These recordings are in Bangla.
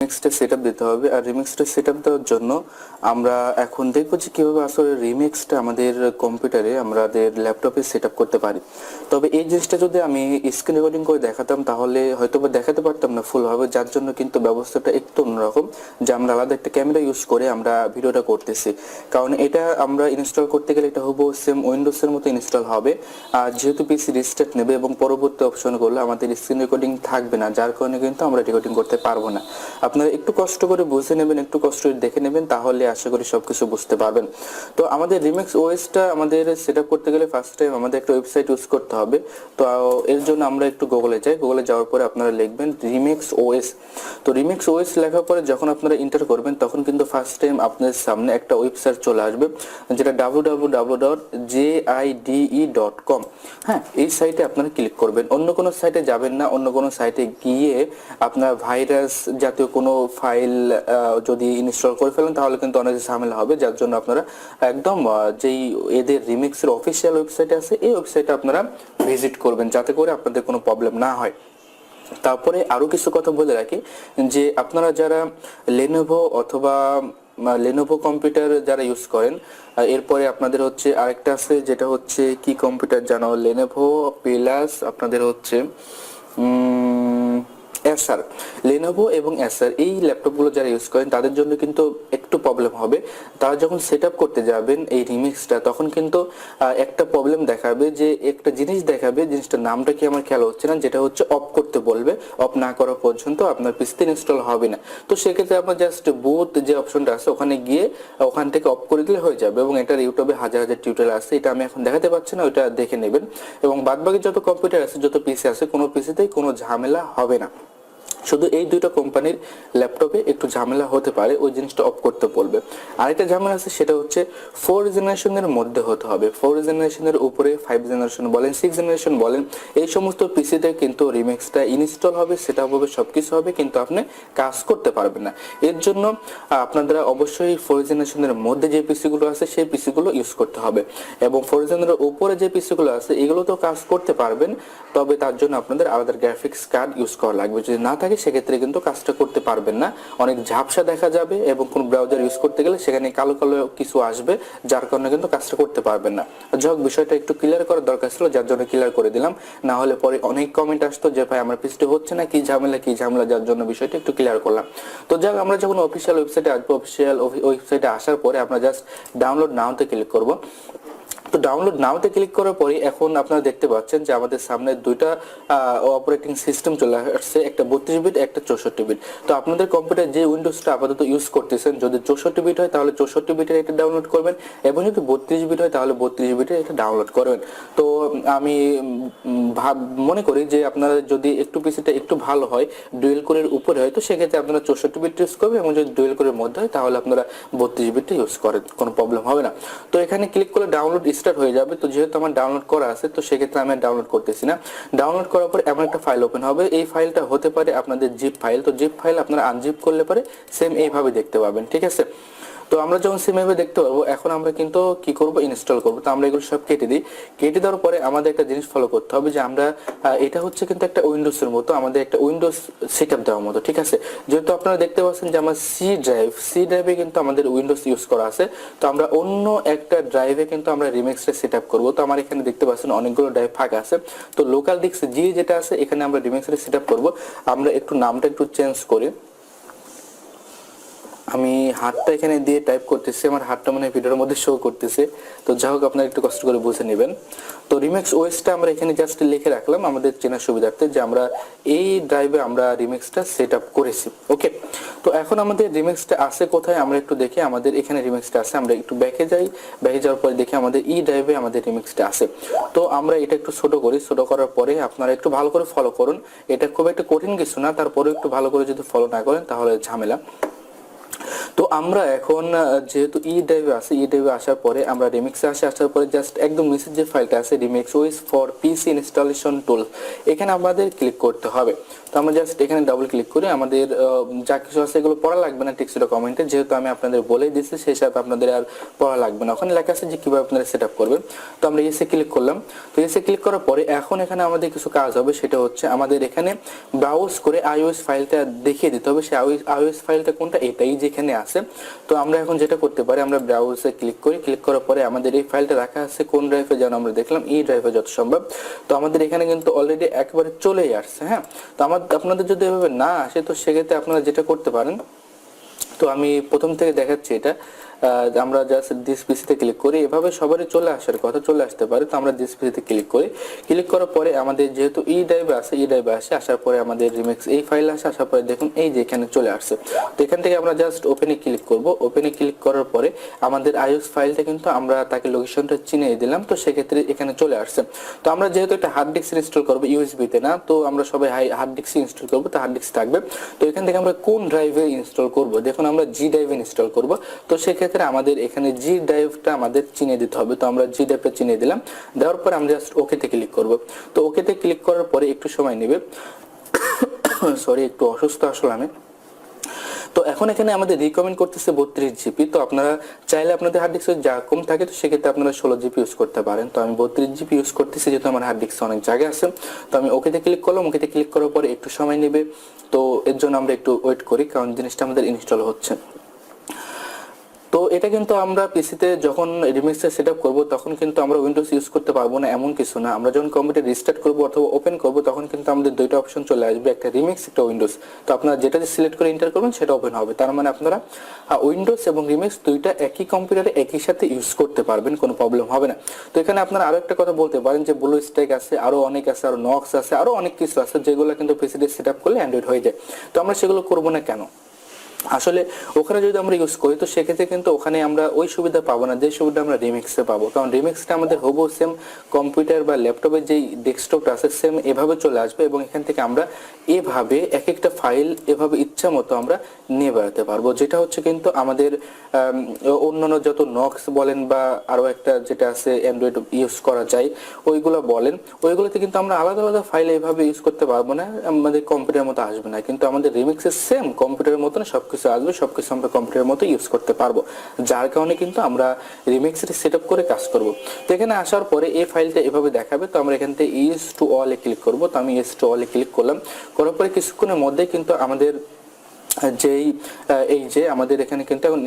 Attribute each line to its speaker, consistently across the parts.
Speaker 1: রিমিক্সটা সেটআপ দিতে হবে। আর রিমিক্সটা সেটআপ দেওয়ার জন্য আমরা এখন দেখব যে কিভাবে আসলে রিমিক্সটা আমাদের কম্পিউটারে আমাদের ল্যাপটপে সেটআপ করতে পারি। তবে এই জিনিসটা যদি আমি স্ক্রিন রেকর্ডিং করে দেখাতাম তাহলে হয়তো বা দেখাতে পারতাম না ফুলভাবে, যার জন্য কিন্তু ব্যবস্থাটা একটু অন্যরকম, যে আমরা আলাদা একটা ক্যামেরা ইউজ করে আমরা ভিডিওটা করতেছি। কারণ এটা আমরা ইনস্টল করতে গেলে এটা হবো সেম উইন্ডোজের মতো ইনস্টল হবে। আর যেহেতু পিসি রিস্টার্ট নেবে এবং পরবর্তী অপশন করলে আমাদের স্ক্রিন রেকর্ডিং থাকবে না, যার কারণে কিন্তু আমরা রেকর্ডিং করতে পারবো না। আপনারা একটু কষ্ট করে বুঝে নেবেন, একটু কষ্ট করে দেখে নেবেন, তাহলে আশা করি সবকিছু বুঝতে পারবেন। তো আমাদের রিমিক্স ওএসটা আমাদের সেটআপ করতে গেলে ফার্স্ট টাইম আমাদের একটা ওয়েবসাইট ইউজ করতে হবে। তো এর জন্য আমরা একটু গুগলে যাই। গুগলে যাওয়ার পরে আপনারা লিখবেন রিমিক্স ওএস। তো রিমিক্স ওএস লেখার পরে যখন আপনারা এন্টার করবেন তখন কিন্তু ফার্স্ট টাইম আপনার সামনে একটা ওয়েবসাইট চলে আসবে, যেটা www.jide.com। হ্যাঁ, এই সাইটে আপনারা ক্লিক করবেন, অন্য কোনো সাইটে যাবেন না। অন্য কোনো সাইটে গিয়ে আপনার ভাইরাস জাতীয় কোনো ফাইল যদি ইনস্টল করে ফেলেন তাহলে কিন্তু অনেক ঝামেলা হবে, যার জন্য আপনারা একদম যেই এদের রিমিক্সের অফিসিয়াল ওয়েবসাইট আছে এই ওয়েবসাইটে আপনারা ভিজিট করবেন, যাতে করে আপনাদের কোনো প্রবলেম না হয়। তারপরে আরো কিছু কথা বলে রাখি, যে আপনারা যারা লেনোভো অথবা লেনোভো কম্পিউটার যারা ইউজ করেন, এরপরে আপনাদের হচ্ছে আরেকটা আছে যেটা হচ্ছে কি কম্পিউটার জানো, লেনোভো প্লাস আপনাদের হচ্ছে এসার। লেনোভো এবং এসার এই ল্যাপটপগুলো যারা ইউজ করেন তাদের জন্য কিন্তু একটু প্রবলেম হবে। তারা যখন সেটআপ করতে যাবেন এই রিমিক্সটা, তখন কিন্তু একটা প্রবলেম দেখাবে, যে একটা জিনিস দেখাবে, জিনিসটার নামটা কি আমার খেয়াল হচ্ছে না, যেটা হচ্ছে অফ করতে বলবে। অফ না করা পর্যন্ত আপনার পিসিতে ইনস্টল হবে না। তো সেক্ষেত্রে আপনার জাস্ট বুট যে অপশনটা আছে ওখানে গিয়ে ওখান থেকে অফ করে দিলে হয়ে যাবে। এবং এটার ইউটিউবে হাজার হাজার টিউটোরিয়াল আছে, এটা আমি এখন দেখাতে পারছি না, ওইটা দেখে নেবেন। এবং বাদবাকি যত কম্পিউটার আছে, যত পিসি আছে, কোনো পিসিতেই কোনো ঝামেলা হবে না। শুধু এই দুইটা কোম্পানির ল্যাপটপে একটু ঝামেলা হতে পারে, ওই জিনিসটা অফ করতে বলবে। আরেকটা ঝামেলা আছে, সেটা হচ্ছে 4 জেনারেশনের মধ্যে হতে হবে। 4 জেনারেশনের উপরে 5 জেনারেশন বলেন, 6 জেনারেশন বলেন, এই সমস্ত পিসিতে কিন্তু রিমিক্সটা ইনস্টল হবে, সেটা হবে, সবকিছু হবে, কিন্তু আপনি কাজ করতে পারবেন না। এর জন্য আপনাদের অবশ্যই 4 জেনারেশনের মধ্যে যে পিসিগুলো আছে সেই পিসিগুলো ইউজ করতে হবে। এবং 4 জেনারেশনের উপরে যে পিসিগুলো আছে এগুলো তো কাজ করতে পারবেন, তবে তার জন্য আপনাদের আলাদা গ্রাফিক্স কার্ড ইউজ করা লাগবে। যদি না থাকে সেক্ষেত্রে কিন্তু কাজটা করতে পারবেন না, অনেক ঝাপসা দেখা যাবে এবং কোন ব্রাউজার ইউজ করতে গেলে সেখানে কালো কালো কিছু আসবে, যার কারণে কিন্তু কাজটা করতে পারবেন না। যাই হোক, বিষয়টা একটু ক্লিয়ার করার দরকার ছিল, যার জন্য ক্লিয়ার করে দিলাম। না হলে পরে অনেক কমেন্ট আসতো যে ভাই আমার পিসিটা হচ্ছে না, কি ঝামেলা কি ঝামেলা, যার জন্য বিষয়টা একটু ক্লিয়ার করলাম। তো যাই হোক, আমরা যখন অফিসিয়াল ওয়েবসাইটে আসবো, অফিসিয়াল ওয়েবসাইটে আসার পরে আমরা জাস্ট ডাউনলোড নাওতে ক্লিক করব। তো ডাউনলোড নাওতে ক্লিক করার পরে এখন আপনারা দেখতে পাচ্ছেন যে আমাদের সামনে দুইটা অপারেটিং সিস্টেম চলে আসছে, একটা 32 বিট, একটা 64 বিট। তো আপনাদের কম্পিউটার যে উইন্ডোজটা আপাতত ইউজ করতেছেন, যদি 64 বিট হয় তাহলে 64 বিটের এটা ডাউনলোড করবেন, এবং যদি 32 বিট হয় তাহলে 32 বিটের এটা ডাউনলোড করবেন। তো আমি মনে করি যে আপনারা যদি একটু পিসিটা একটু ভালো হয়, ডুয়েল কোরের উপরে হয়, তো সেক্ষেত্রে আপনারা 64 বিট ইউজ করবেন, এবং যদি ডুয়েল কোরের মধ্যে হয় তাহলে আপনারা 32 বিটটা ইউজ করেন, কোনো প্রবলেম হবে না। তো এখানে ক্লিক করলে ডাউনলোড স্টার্ট হয়ে যাবে। তো যেহেতু আমার ডাউনলোড করা আছে, তো সেক্ষেত্রে আমি ডাউনলোড করতেছি না। ডাউনলোড করার পর এমন একটা ফাইল ওপেন হবে, এই ফাইলটা হতে পারে আপনাদের জিপ ফাইল। তো জিপ ফাইল আপনারা আনজিপ করলে পরে সেম এইভাবে দেখতে পাবেন, ঠিক আছে। তো আমরা যখন সেম ভাবে দেখতে পারবো, এখন আমরা কিন্তু কি করব, ইনস্টল করব। তো আমরা এগুলো সব কেটে দিই। কেটে দেওয়ার পরে আমাদের একটা জিনিস ফলো করতে হবে, যে আমরা এটা হচ্ছে কিন্তু একটা উইন্ডোজের মতো, আমাদের একটা উইন্ডোজ সেটআপ দেওয়ার মতো, ঠিক আছে। যেহেতু আপনারা দেখতে পাচ্ছেন যে আমার সি ড্রাইভে কিন্তু আমাদের উইন্ডোজ ইউজ করা আছে, তো আমরা অন্য একটা ড্রাইভে কিন্তু আমরা রিমিক্সটা সেটআপ করব। তো আমার এখানে দেখতে পাচ্ছেন অনেকগুলো ড্রাইভ ফাঁকা আছে। তো লোকাল ডিস্ক জি যেটা আছে এখানে আমরা রিমিক্সটা সেটআপ করব। আমরা একটু নামটা একটু চেঞ্জ করি, আমি হাতটা এখানে দিয়ে টাইপ করতেছি, আমার হাতটা মানে ভিডিওর মধ্যে শো করতেছে। তো যাই হোক, আপনারা একটু কষ্ট করে বুঝে নেবেন। তো রিমিক্স ওএসটা আমরা এখানে জাস্ট লিখে রাখলাম আমাদের চেনার সুবিধার্থে, যে আমরা এই ড্রাইভে আমরা রিমিক্সটা সেট আপ করেছি। ওকে, তো এখন আমাদের রিমিক্সটা আছে কোথায় আমরা একটু দেখি। আমাদের এখানে রিমিক্সটা আছে, আমরা একটু ব্যাকে যাই। ব্যাকে যাওয়ার পরে দেখি আমাদের ই ড্রাইভে আমাদের রিমিক্সটা আছে। তো আমরা এটা একটু ছোট করি, ছোট করার পরে আপনারা একটু ভালো করে ফলো করুন। এটা খুব একটা কঠিন কিছু না, তারপরে একটু ভালো করে যদি ফলো না করেন তাহলে ঝামেলা। তো আমরা এখন যেহেতু ই ড্রাইভে আছে, ই ড্রাইভে আসার পরে আমরা রিমিক্সে আসার পরে জাস্ট একদম নিচের যে ফাইলটা আছে Remix OS for PC installation tool, এখানে আমাদের ক্লিক করতে হবে। তো আমরা জাস্ট এখানে ডাবল ক্লিক করে আমাদের যা কিছু আছে এগুলো পড়া লাগবে না টেক্সট কমেন্টে, যেহেতু আমি আপনাদের বলেই দিচ্ছি সেই হিসাবে আপনাদের আর পড়া লাগবে না। ওখানে লেখা আছে যে কিভাবে আপনারা সেট আপ করবেন। তো আমরা এসে ক্লিক করলাম। তো এসে ক্লিক করার পরে এখন এখানে আমাদের কিছু কাজ হবে, সেটা হচ্ছে আমাদের এখানে ব্রাউজ করে আইওএস ফাইলটা দেখিয়ে দিতে হবে। সেই আইওএস ফাইলটা কোনটা, এটাই যেখানে আছে। তো আমরা এখন যেটা করতে পারি, আমরা ব্রাউজে ক্লিক করি, ক্লিক করার পরে আমাদের এই ফাইলটা রাখা আছে কোন ড্রাইভে, যেন আমরা দেখলাম ই ড্রাইভে যত সম্ভব। তো আমাদের এখানে কিন্তু অলরেডি একবারে চলেই আসছে। হ্যাঁ, তো আপনাদের যদি এভাবে না আসে তো সেক্ষেত্রে আপনারা যেটা করতে পারেন, তো আমি প্রথম থেকে দেখাচ্ছি এটা। আমরা জাস্ট দিস পিসিতে ক্লিক করি, এভাবে সবারই চলে আসার কথা, চলে আসতে পারে। তো আমরা দিস পিসিতে ক্লিক করি, ক্লিক করার পরে আমাদের যেহেতু ই ড্রাইভে আছে, ই ড্রাইভে আসার পরে আমাদের রিমিক্স এই ফাইল আসার পরে দেখুন এই যে এখানে চলে আসছে। তো এখান থেকে আমরা জাস্ট ওপেনে ক্লিক করব। ওপেনে ক্লিক করার পরে আমাদের আইওএস ফাইলটা কিন্তু আমরা তাকে লোকেশনটা চিনিয়ে দিলাম, তো সেক্ষেত্রে এখানে চলে আসছে। তো আমরা যেহেতু একটা হার্ড ডিস্ক ইনস্টল করবো, ইউএসবিতে না, তো আমরা সবাই হার্ড ডিস্ক ইনস্টল করবো, তো হার্ড ডিস্ক থাকবে। তো এখান থেকে আমরা কোন ড্রাইভে ইনস্টল করব, দেখুন আমরা জি ড্রাইভে ইনস্টল করব। তো সেক্ষেত্রে আমাদের এখানে জি ড্রাইভটা আমাদের চিনিয়ে দিতে হবে। তো আমরা জি ড্রাইভটা চিনিয়ে দিলাম, দেওয়ার পর আমরা জাস্ট ওকেতে ক্লিক করব। তো ওকেতে ক্লিক করার পরে একটু সময় নেবে, সরি একটু অসুস্থ আসলে আমি। তো এখন এখানে আমাদের রিকমেন্ড করতেছে 32 জিবি। তো আপনারা চাইলে আপনাদের হার্ড ডিস্ক যা কম থাকে তো সেক্ষেত্রে আপনারা 16 জিবি ইউজ করতে পারেন। তো আমি 32 জিবি ইউজ করতেছি যেহেতু আমার হার্ড ডিস্ক অনেক জায়গা আছে। তো আমি ওকেতে ক্লিক করলাম, ওকেতে ক্লিক করার পরে একটু সময় নেবে। তো এর জন্য আমরা একটু ওয়েট করি, কারণ জিনিসটা আমাদের ইনস্টল হচ্ছে। তো এটা কিন্তু আমরা পিসিতে যখন রিমিক্সটা সেটআপ করব তখন কিন্তু আমরা উইন্ডোজ ইউজ করতে পারবো না এমন কিছু না। আমরা যখন কম্পিউটার রিস্টার্ট করব অথবা ওপেন করব তখন কিন্তু আমাদের দুইটা অপশন চলে আসবে, একটা রিমিক্স একটা উইন্ডোজ। তো আপনারা যেটা সিলেক্ট করে এন্টার করবেন সেটা ওপেন হবে। তার মানে আপনারা উইন্ডোজ এবং রিমিক্স দুইটা একই কম্পিউটারে একই সাথে ইউজ করতে পারবেন, কোনো প্রবলেম হবে না। তো এখানে আপনারা আরো একটা কথা বলতে পারেন যে ব্লু স্ট্যাক আছে, আরো অনেক আছে, আরো নক্স আছে, আরো অনেক কিছু আছে যেগুলো কিন্তু পিসিতে সেটআপ করলে অ্যান্ড্রয়েড হয়ে যায়। তো আমরা সেগুলো করব না কেন? আসলে ওখানে যদি আমরা ইউজ করি তো সেক্ষেত্রে কিন্তু ওখানে আমরা ওই সুবিধা পাবো না যে সুবিধা আমরা রিমিক্সে পাবো, কারণ রিমিক্সটা আমাদের হবু সেম কম্পিউটার বা ল্যাপটপের যেই ডেস্কটপটা আছে সেম এভাবে চলে আসবে, এবং এখান থেকে আমরা এভাবে এক একটা ফাইল এভাবে ইচ্ছা মতো আমরা নিয়ে বেড়াতে পারবো। যেটা হচ্ছে কিন্তু আমাদের অন্যান্য যত নক্স বলেন বা আরো একটা যেটা আছে অ্যান্ড্রয়েড ইউজ করা যায় ওইগুলো বলেন, ওইগুলোতে কিন্তু আমরা আলাদা আলাদা ফাইল এইভাবে ইউজ করতে পারবো না, আমাদের কম্পিউটারের মতো আসবে না। কিন্তু আমাদের রিমিক্সের সেম কম্পিউটারের মতন সবকিছু আসবে, সবকিছু আমরা কম্পিউটারের মতো ইউজ করতে পারবো, যার কারণে কিন্তু আমরা রিমিক্সের সেটআপ করে কাজ করব। তো এখানে আসার পরে এই ফাইলটা এভাবে দেখাবে। তো আমরা এখান থেকে use to all A click করব। তো আমি use to all A click করলাম, করার পরে কিছুক্ষণের মধ্যে কিন্তু আমাদের যেই এই যে আমাদের এখানে কিন্তু এখন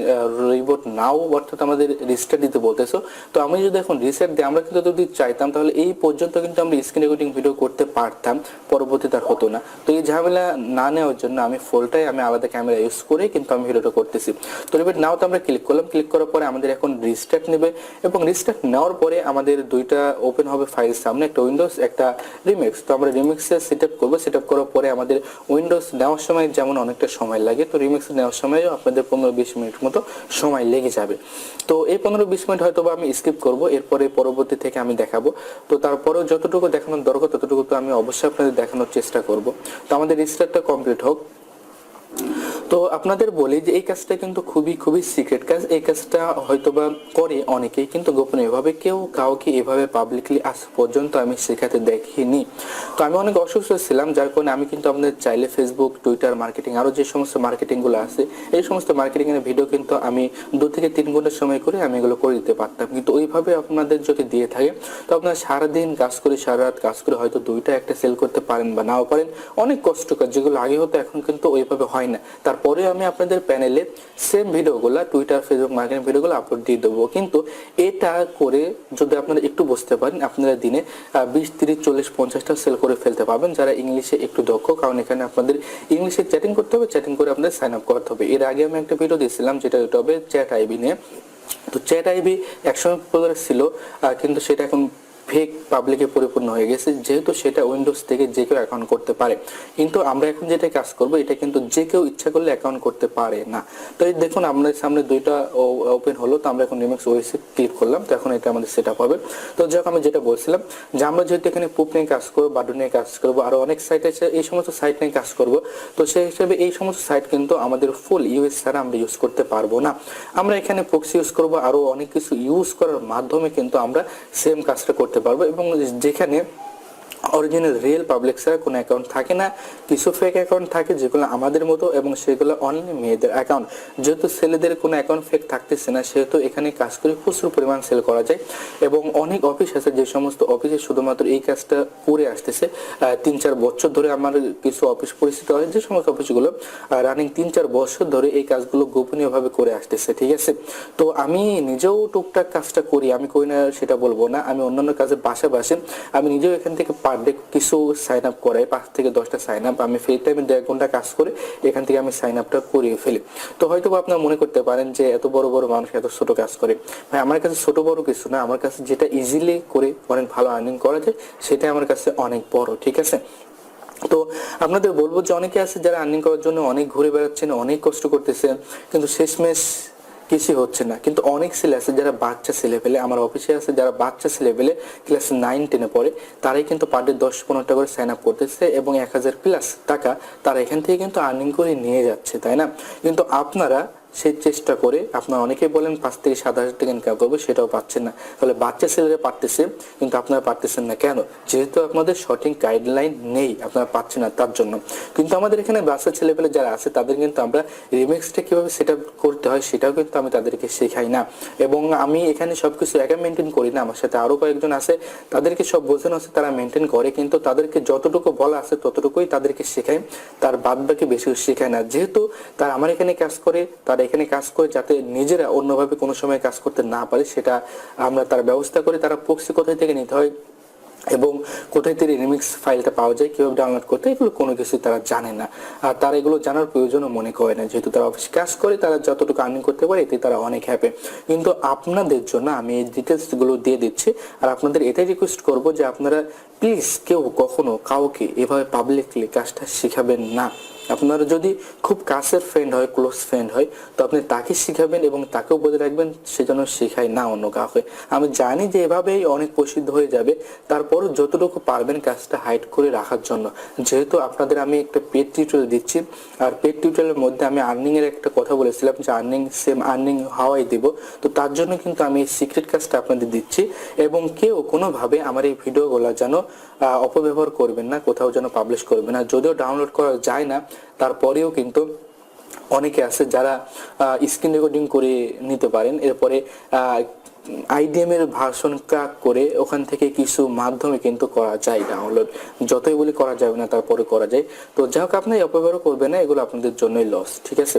Speaker 1: রিবোট নাও অর্থাৎ আমাদের রিস্টার্ট দিতে বলতেছো। তো আমি যদি এখন রিসেট দিই, আমরা কিন্তু যদি চাইতাম তাহলে এই পর্যন্ত কিন্তু আমরা স্ক্রিন রেকর্ডিং ভিডিও করতে পারতাম, পরবর্তীতে আর হতো না। তো এই ঝামেলা না নেওয়ার জন্য আমি ফুলটাই আমি আলাদা ক্যামেরা ইউজ করে কিন্তু আমি ভিডিওটা করতেছি। তো রিবোট নাও তো আমরা ক্লিক করলাম, ক্লিক করার পরে আমাদের এখন রিস্টার্ট নেবে, এবং রিস্টার্ট নেওয়ার পরে আমাদের দুইটা ওপেন হবে ফাইল সামনে, একটা উইন্ডোজ একটা রিমিক্স। তো আমরা রিমিক্সে সেটআপ করব, সেটআপ করার পরে আমাদের উইন্ডোজ নেওয়ার সময় যেমন অনেকটা সময় লাগে, তো রিমিক্স নেওয়ার সময়ও আপনাদের 15-20 মিনিট মতো সময় লেগে যাবে। তো এই 15-20 মিনিট হয়তো আমি স্কিপ করব, এরপরে পরবর্তী থেকে আমি দেখাবো। তো তারপরেও যতটুকু দেখানোর দরকার ততটুকু তো আমি অবশ্যই আপনাদের দেখানোর চেষ্টা করব। তো আমাদের রিস্টার্টটা কমপ্লিট হোক। তো আপনাদের বলি যে এই কাজটা কিন্তু খুবই খুবই সিক্রেট কাজ। এই কাজটা হয়তোবা করে অনেকেই, কিন্তু গোপনে এভাবে কেউ কাউকে এভাবে পাবলিকলি আজ পর্যন্ত আমি শেখাতে দেখিনি। তো আমি অনেক অসুস্থ ছিলাম, যার কারণে আমি কিন্তু আপনাদের চাইলে ফেসবুক, টুইটার মার্কেটিং, আরো যে সমস্ত মার্কেটিংগুলো আছে এই সমস্ত মার্কেটিং এর ভিডিও কিন্তু আমি 2 থেকে 3 ঘন্টা সময় করে আমি এগুলো করে দিতে পারতাম। কিন্তু ওইভাবে আপনাদের যদি দিয়ে থাকে তো আপনারা সারাদিন কাজ করে, সারা রাত কাজ করে হয়তো 2টা একটা সেল করতে পারেন বা নাও পারেন, অনেক কষ্টকর, যেগুলো আগে হতো এখন কিন্তু ওইভাবে হয় না। তারপরে আমি আপনাদের প্যানেলে সেম ভিডিওগুলো টুইটার, ফেসবুক মার্কেটিং ভিডিওগুলো আপলোড দিয়ে দেবো। কিন্তু এটা করে যদি আপনারা একটু বুঝতে পারেন আপনারা দিনে 20, 30, 40, 50টা সেল করে ফেলতে পারবেন, যারা ইংলিশে একটু দক্ষ। কারণ এখানে আপনাদের ইংলিশে চ্যাটিং করতে হবে, চ্যাটিং করে আপনাদের সাইন আপ করতে হবে। এর আগে আমি একটা ভিডিও দিয়েছিলাম যেটা চ্যাট আইবি নিয়ে। তো চ্যাট আইবি একসময় পপুলার ছিল, কিন্তু সেটা এখন ফেক পাবলিকে পরিপূর্ণ হয়ে গেছে, যেহেতু সেটা উইন্ডোজ থেকে যে কেউ অ্যাকাউন্ট করতে পারে। কিন্তু আমরা এখন যেটা কাজ করব, এটা কিন্তু যে কেউ ইচ্ছা করলে অ্যাকাউন্ট করতে পারে না। তো এই দেখুন আমাদের সামনে দুইটা ওপেন হলো, তো আমরা এখন রিমিক্স ওএস ক্লিক করলাম, তো এখন এটা আমাদের সেট আপ হবে। তো যাক আমি যেটা বলছিলাম যে আমরা যেহেতু এখানে প্রুফ নিয়ে কাজ করবো, বাটন নিয়ে কাজ করবো, আরো অনেক সাইট আছে, এই সমস্ত সাইট নিয়ে কাজ করব। তো সেই হিসেবে এই সমস্ত সাইট কিন্তু আমাদের ফুল ইউএস ছাড়া আমরা ইউজ করতে পারবো না। আমরা এখানে প্রক্সি ইউজ করবো, আরো অনেক কিছু ইউজ করার মাধ্যমে কিন্তু আমরা সেম কাজটা করতে পারবো। এবং যেখানে অরিজিনাল রিয়েল পাবলিক ছাড়া কোনো অ্যাকাউন্ট থাকে না, কিছু ফেক অ্যাকাউন্ট থাকে যেগুলো আমাদের মতো, এবং সেগুলো অনলি মেয়েদের অ্যাকাউন্ট। যেহেতু ছেলেদের কোনো অ্যাকাউন্ট ফেক থাকতেছে না, সেহেতু এখানে কাজ করে প্রচুর পরিমাণ সেল করা যায়। এবং অনেক অফিস আছে, যে সমস্ত অফিসে শুধুমাত্র এই কাজটা করে আসতেছে 3-4 বছর ধরে। আমার কিছু অফিস পরিচিত হয়, যে সমস্ত অফিসগুলো রানিং 3-4 বছর ধরে এই কাজগুলো গোপনীয়ভাবে করে আসতেছে, ঠিক আছে। তো আমি নিজেও টুকটাক কাজটা করি, আমি করি না সেটা বলবো না, আমি অন্যান্য কাজের পাশাপাশি আমি নিজেও এখান থেকে পার ডে কিছু সাইন আপ করাই, 5 থেকে 10টা সাইন আপ আমি ফ্রি টাইমে 1.5 ঘন্টা কাজ করে এখান থেকে আমি সাইন আপটা করিয়ে ফেলি। তো হয়তো আপনারা মনে করতে পারেন যে এত বড় বড় মানুষ এত ছোট কাজ করে। ভাই আমার কাছে ছোট বড় কিছু না, আমার কাছে যেটা ইজিলি করে অনেক ভালো আর্নিং করা যায় সেটাই আমার কাছে অনেক বড়, ঠিক আছে। তো আপনাদের বলবো যে অনেকে আছে যারা আর্নিং করার জন্য অনেক ঘুরে বেড়াচ্ছেন, অনেক কষ্ট করতেছেন, কিন্তু শেষমেশ কিছু হচ্ছে না। কিন্তু অনেক ছেলে আছে যারা বাচ্চা ছেলে পেলে, আমার অফিসে আছে যারা বাচ্চা ছেলে পেলে ক্লাস 9-10-এ পড়ে, তারাই কিন্তু পার ডে 10-15 টাকা করে সাইন আপ করতেছে এবং 1000 প্লাস টাকা তারা এখান থেকে কিন্তু আর্নিং করে নিয়ে যাচ্ছে, তাই না? কিন্তু আপনারা সেই চেষ্টা করে আপনারা অনেকেই বলেন 5 থেকে 7,000 টাকা ইনকাম করবো, সেটাও পাচ্ছেন না। তাহলে বাচ্চা ছেলেরা পারতেছে কিন্তু আপনারা পারতেছেন না কেন? যেহেতু আপনাদের সঠিক গাইডলাইন নেই, আপনারা পাচ্ছেন না তার জন্য। কিন্তু আমাদের এখানে বাচ্চা ছেলেপেলে যারা আছে তাদের কিন্তু আমরা রিমিক্সটা কিভাবে সেট আপ করতে হয় সেটাও কিন্তু আমি তাদেরকে শেখাই না। এবং আমি এখানে সবকিছু একা মেনটেন করি না, আমার সাথে আরো কয়েকজন আছে, তাদেরকে সব বোঝানো আছে, তারা মেনটেন করে, কিন্তু তাদেরকে যতটুকু বলা আছে ততটুকুই তাদেরকে শেখাই, তার বাদ বাকি বেশি শেখায় না। যেহেতু তারা আমার এখানে কাজ করে, তারা এখানে কাজ করে যাতে নিজেরা অন্যভাবে কোনো সময় কাজ করতে না পারে, সেটা আমরা তার ব্যবস্থা করি। তারা প্রক্সি কোথায় থেকে নিতে হয় এবং কোথায় থেকে রিমিক্স ফাইলটা পাওয়া যায়, কিভাবে ডাউনলোড করতে, এগুলো কোনো কিছু তারা জানে না। আর তারা এগুলো জানার প্রয়োজনও মনে করে না, যেহেতু তারা অফিসে কাজ করে, তারা যতটুকু আর্নিং করতে পারে এতে তারা অনেক হ্যাপি। কিন্তু আপনাদের জন্য আমি এই ডিটেলসগুলো দিয়ে দিচ্ছি, আর আপনাদের এটাই রিকোয়েস্ট করব যে আপনারা প্লিজ কেউ কখনো কাউকে এভাবে পাবলিকলি কাজটা শিখাবেন না। আপনারা যদি খুব কাছের ফ্রেন্ড হয়, ক্লোজ ফ্রেন্ড হয়, তো আপনি তাকে শিখাবেন এবং তাকেও বলে রাখবেন সে যেন শেখায় না অন্য কাউকে। আমি জানি যে এভাবেই অনেক প্রসিদ্ধ হয়ে যাবে, তারপরও যতটুকু পারবেন কাজটা হাইড করে রাখার জন্য। যেহেতু আপনাদের আমি একটা পেড টিউটোরিয়াল দিচ্ছি, আর পেড টিউটোরিয়ালের মধ্যে আমি আর্নিং এর একটা কথা বলেছিলাম যে আর্নিং সেম আর্নিং হাওয়াই দেব, তো তার জন্য কিন্তু আমি এই সিক্রেট কাজটা আপনাদের দিচ্ছি। এবং কেউ কোনোভাবে আমার এই ভিডিওগুলো যেন অপব্যবহার করবেন না, কোথাও যেন পাবলিশ করবেন না। যদিও ডাউনলোড করা যায় না, তারপরেও কিন্তু অনেকে আছে যারা স্ক্রিন রেকর্ডিং করে নিতে পারেন, এরপরে আইডিএম এর ভার্সন ক্র্যাক করে ওখান থেকে কিছু মাধ্যমে কিন্তু করা যায় ডাউনলোড, যতই বলি করা যাবে না তারপরে করা যায়। তো যাই হোক, আপনার অপব্যবহার করবেন না, এগুলো আপনাদের জন্যই লস, ঠিক আছে।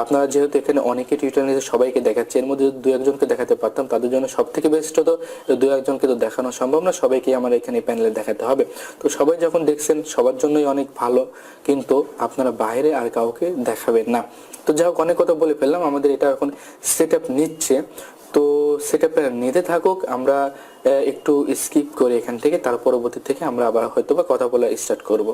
Speaker 1: আপনারা যেহেতু এখানে অনেকে টিউটোরিয়াল নিয়ে সবাইকে দেখাচ্ছে, এর মধ্যে 2-1 জনকে দেখাতে পারতাম, তাদের জন্য সব থেকে বেস্ট হতো। 2-1 জনকে তো দেখানো সম্ভব না, সবাইকে আমার এখানে প্যানেলে দেখাতে হবে। তো সবাই যখন দেখছেন সবার জন্যই অনেক ভালো, কিন্তু আপনারা বাইরে আর কাউকে দেখাবেন না। তো যাই হোক, অনেক কথা বলে ফেললাম, আমাদের এটা এখন সেট আপ নিচ্ছে। তো সেটআপটা নিতে থাকুক, আমরা একটু স্কিপ করে এখান থেকে, তার পরবর্তী থেকে আমরা আবার হয়তো বা কথা বলা স্টার্ট করব।